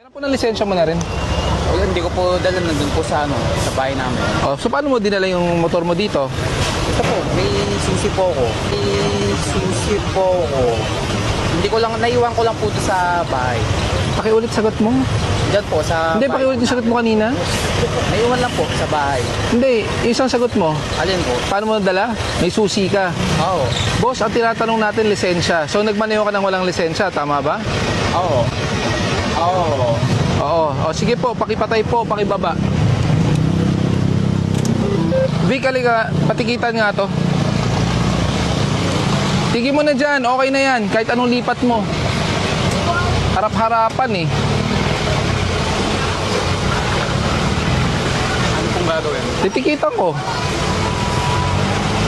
Pero po na lisensya mo na rin? O yun, hindi ko po dala, nandun po sa sa bahay namin. Oh, so paano mo dinala yung motor mo dito? Ito po, may susi po ako. Hindi ko lang, naiwan ko lang po ito sa bahay. Pakiulit sagot mo. Diyan po, sa Hindi, bahay. pakiulit yung sagot mo kanina. Naiwan lang po sa bahay. Hindi, yung isang sagot mo. Alin po? Paano mo nadala? May susi ka. Oo. Boss, ang tinatanong natin, lisensya. So nagmaneho ka ng walang lisensya, tama ba? Oo. Oo. Oo. O, sige po, pakipatay po, pakibaba. Vic, halika, patikitan nga to. Tigil mo na dyan, okay na yan. Kahit anong lipat mo. Harap-harapan eh. Ano pong gagawin? Titikitan ko.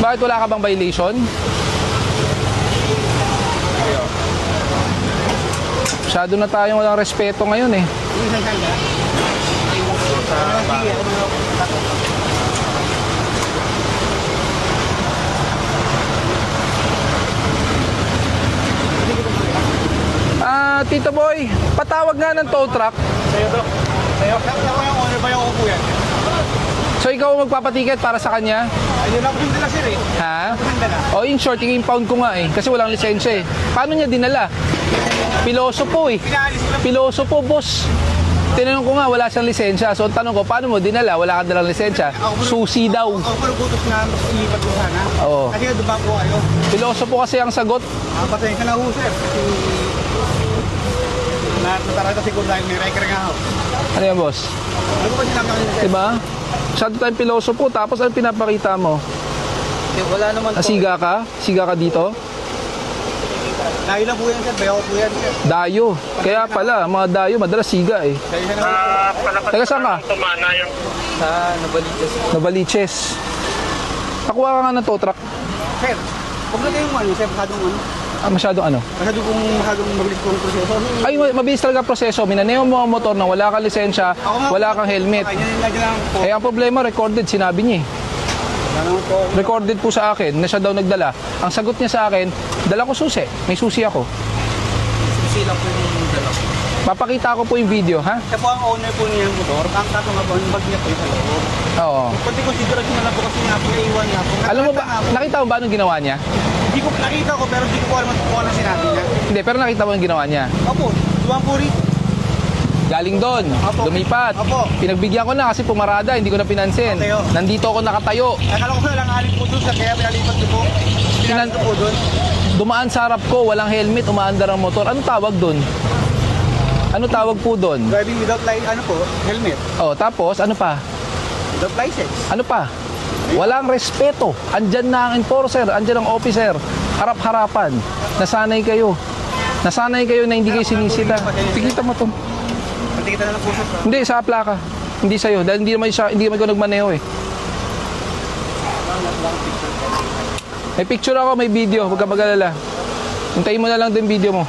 Bakit wala ka bang violation? Masyado na tayong walang respeto ngayon eh. Tito Boy, patawag nga ng tow truck. Sa'yo, Dok. Sa'yo. Ako yung owner ba yung upo yan? So ikaw ang magpapatiket para sa kanya? Ayun lang po yung dala, sir eh. Ha? Yung dala. O in short, i-impound ko nga eh. Kasi walang lisensya eh. Paano niya dinala? Piloso po eh. Pinaalis ko lang. Piloso po, boss. Tinanong ko nga, wala siyang lisensya. So ang tanong ko, paano mo dinala? Wala kang dalang lisensya. Susi daw. Ako po nagbutos na ilipat ko sana. Oo. Kasi duba po kayo. Piloso po kasi ang sagot. Pasensya na ho, sir. Kasi natarata siguro dahil may record nga ho. Ano yan, boss? Ano po ba sinabi kanina, sir? Diba? Masyado tayong piloso po. Tapos ano pinapakita mo? Wala naman po. Siga ka? Siga ka dito? Dahil lang po yan, sir. Bayaw po yan, sir. Dayo. Kaya pala, mga dayo, madalas siga eh. Pasensya na ho. Taga saan ka? Sa Nabaliches. Nabaliches. Pakuha ka nga ng tow truck. Sir, huwag na kayong ano, sir. Masyadong ano. Masyadong ano? Masyadong mabilis po ang proseso. Ay, mabilis talaga proseso. Minaneo mo ang motor na wala kang lisensya, wala kang helmet. Ay, yan lang po. Eh, ang problema, recorded, sinabi niya eh. Wala naman po. Recorded po sa akin na siya daw nagdala. Ang sagot niya sa akin, dala ko susi. May susi ako. Susi lang po yung dala. Papakita ko po yung video, ha? Siya po ang owner po niya ng motor. Ang kaso nga po, yung bag niya po yung sa loob. Oo. Pati konsiderasyon na lang po kasi nga po, naiwan nga po. Alam mo ba, nakita mo ba anong ginawa niya? Hindi ko nakita ko, pero hindi ko po alam kung ano sinabi niya. Hindi, pero nakita mo yung ginawa niya. Opo, duwang po rin. Galing doon, Apo. lumipat. Apo. Pinagbigyan ko na kasi pumarada, hindi ko na pinansin. Nakatayo. Nandito ako nakatayo. Akala ko na lang alin po doon, kaya pinalipat ko po. Pinalipat po doon. Dumaan sa harap ko, walang helmet, umaandar ang motor. Anong tawag doon? Ano tawag po doon? Driving without helmet. Oh, tapos ano pa? Without license. Ano pa? Walang respeto. Andyan na ang enforcer, andyan ang officer. Harap-harapan. Nasanay kayo. Nasanay kayo na hindi kayo sinisita. Pikita mo to. Pati kita na lang po sir. Hindi, sa plaka. Hindi sa'yo. Dahil hindi naman ko nagmaneho eh. May picture ako, may video. Huwag ka mag-alala. Hintayin mo na lang din video mo.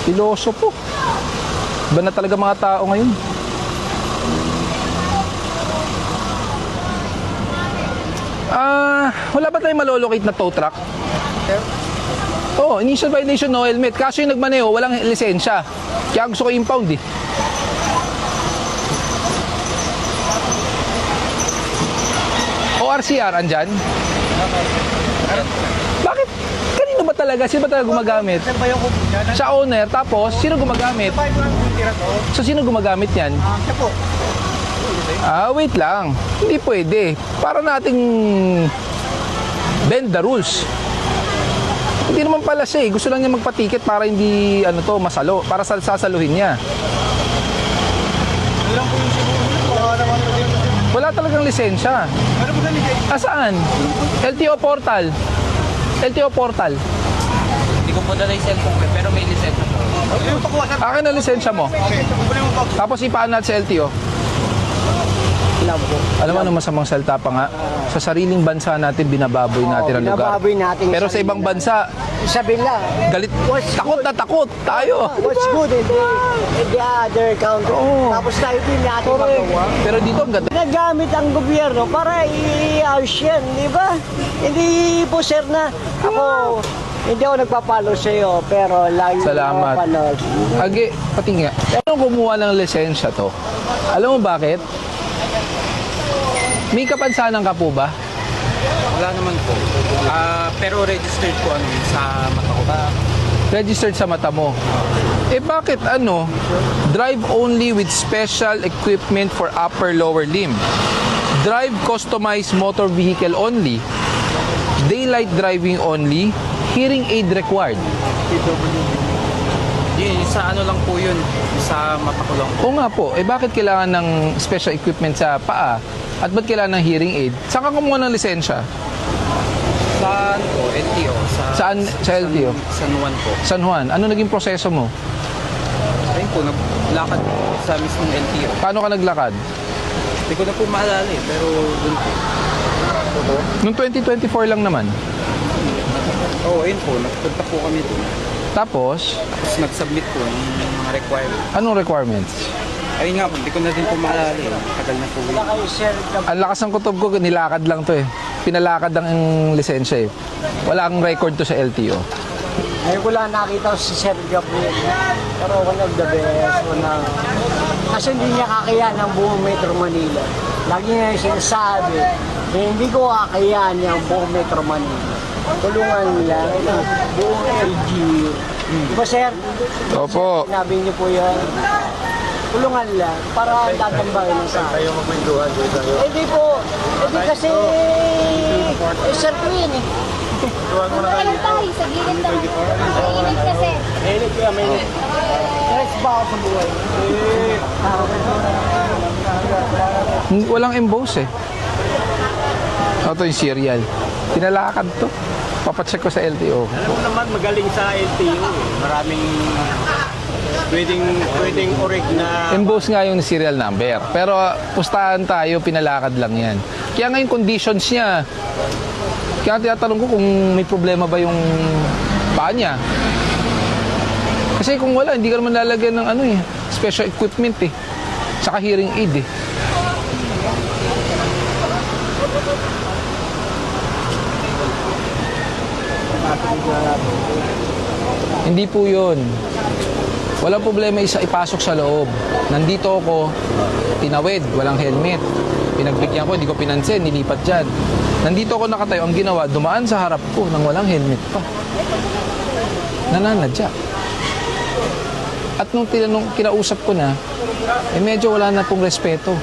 Piloso po. Iba na talaga mga tao ngayon. Wala ba tayong malolocate na tow truck? Oo, initial violation, no helmet. Kaso yung nagmaneho, walang lisensya. Kaya gusto ko impound eh. ORCR, andyan? Bakit? Kanino ba talaga? Sino ba talaga gumagamit? Sir, bayaw ko po dyan. Sa owner, tapos sino gumagamit? Bahay ko lang po yung tira to. So sino gumagamit yan? Siya po. Wait lang. Hindi pwede. Para nating bend the rules. Hindi naman pala siya eh. Gusto lang niya magpa-ticket para hindi masalo. Para sasaluhin niya. Ano lang po yung siguro. Wala naman po din. Wala talagang lisensya. Ano po ganun kayo? Saan? LTO portal. LTO portal. Hindi ko po dala yung cellphone ko, pero may lisensya po. Yung pakuha sir. Akin na lisensya mo. Okay. Kunin mo pa. Tapos ipaan natin sa LTO. Alam mo ano masamang salta pa nga? Sa sariling bansa natin, binababoy natin ang lugar. Binababoy natin Pero sa sarili ibang natin. bansa, Sabi nila, galit, takot na takot tayo. what's good in the other country. Oo. Tapos tayo din natin Correct. magawa. Pero dito ang ganda. Nagamit ang gobyerno para i-ayos yan, di ba? Hindi po sir na ako Hindi ako nagpapalo sa'yo, pero lagi Salamat. ako panood. Agi, pati nga. Pero kumuha ng lisensya to. Alam mo bakit? May kapansanan ka po ba? Wala naman po. Pero registered po sa mata ko. Registered sa mata mo. Eh bakit drive only with special equipment for upper lower limb. Drive customized motor vehicle only. Daylight driving only. Hearing aid required. Sa ano lang po yun. Sa mata ko lang. Oo nga po. Eh bakit kailangan ng special equipment sa paa? At ba't kailangan ng hearing aid? Saan ka kumuha ng lisensya? Saan po? LTO. Saan? Sa LTO? San Juan po. San Juan. Ano naging proseso mo? Ayun po, naglakad sa mismong LTO. Paano ka naglakad? Hindi ko na po maalala pero dun po. Noong 2024 lang naman. Oo, ayun po. Nagpunta po kami dun. Tapos, Tapos nag-submit po ng mga requirements. anong requirements? Ayun nga po, hindi ko na din po maalala eh. Tagal na po yun. Kayo, sir, Ang lakas ng kutob ko, nilakad lang to eh. Pinalakad lang ang lisensya eh. Wala kang record to sa LTO. ngayon ko lang nakita si Sir Gabriel. Pero one of the best. Kasi hindi niya kakayahan ang buong Metro Manila. Lagi niya yung sinasabi, hindi ko kakayahan ang buong Metro Manila. Tulungan lang ang buong LGU. Diba, sir? Opo. Sinabi niyo po yan. Tulungan lang para tatambahin ng sa akin. Hindi po. Hindi kasi sir ko yun eh. Ano tayo? Sa gilid tayo. Sa gilid kasi. Mainit kaya mainit. Stress ba ako sa buhay? Walang emboss eh. Ito yung serial. Pinalakad to. Papacheck ko sa LTO. Alam mo naman, magaling sa LTO eh. Maraming pwedeng orig na... Emboss nga yung serial number. Pero pustahan tayo, pinalakad lang yan. Kaya nga yung conditions niya. Kaya tinatanong ko kung may problema ba yung paa niya. Kasi kung wala, hindi ka naman lalagyan ng special equipment eh. Saka hearing aid eh. Hindi po yun. Walang problema ipasok sa loob. Nandito ako, tinawid, walang helmet. Pinagbigyan ko, hindi ko pinansin, nilipat dyan. Nandito ako nakatayo, ang ginawa, dumaan sa harap ko nang walang helmet pa. Nananadya. At nung kinausap ko na, medyo wala na pong respeto.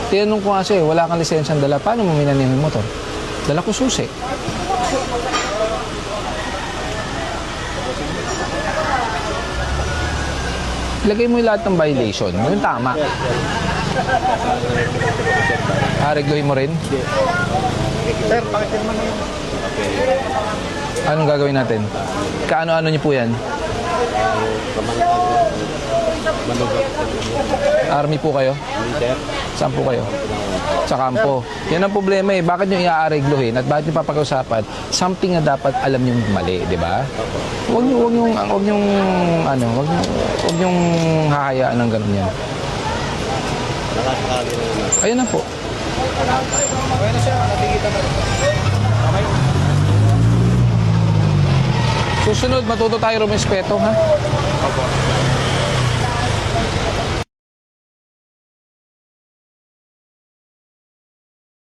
Tinanong ko kasi, wala kang lisensyang dala, paano mo minanin yung motor? Dala ko susi. Ilagay mo yung lahat ng violation. Yung tama. Regluhin mo rin? Sir, bakit naman yun? Anong gagawin natin? Kaano-ano niyo po yan? Army po kayo? Saan po kayo? Sa kampo. Yan ang problema eh. Bakit nyo i-aregluhin at bakit nyo papag-usapan? Something na dapat alam nyo mali, di ba? Huwag nyong hahayaan ng ganun yan. Ayun na po. Okay na siya, nakikita na. Okay. Susunod, matuto tayo rumespeto, ha? Opo.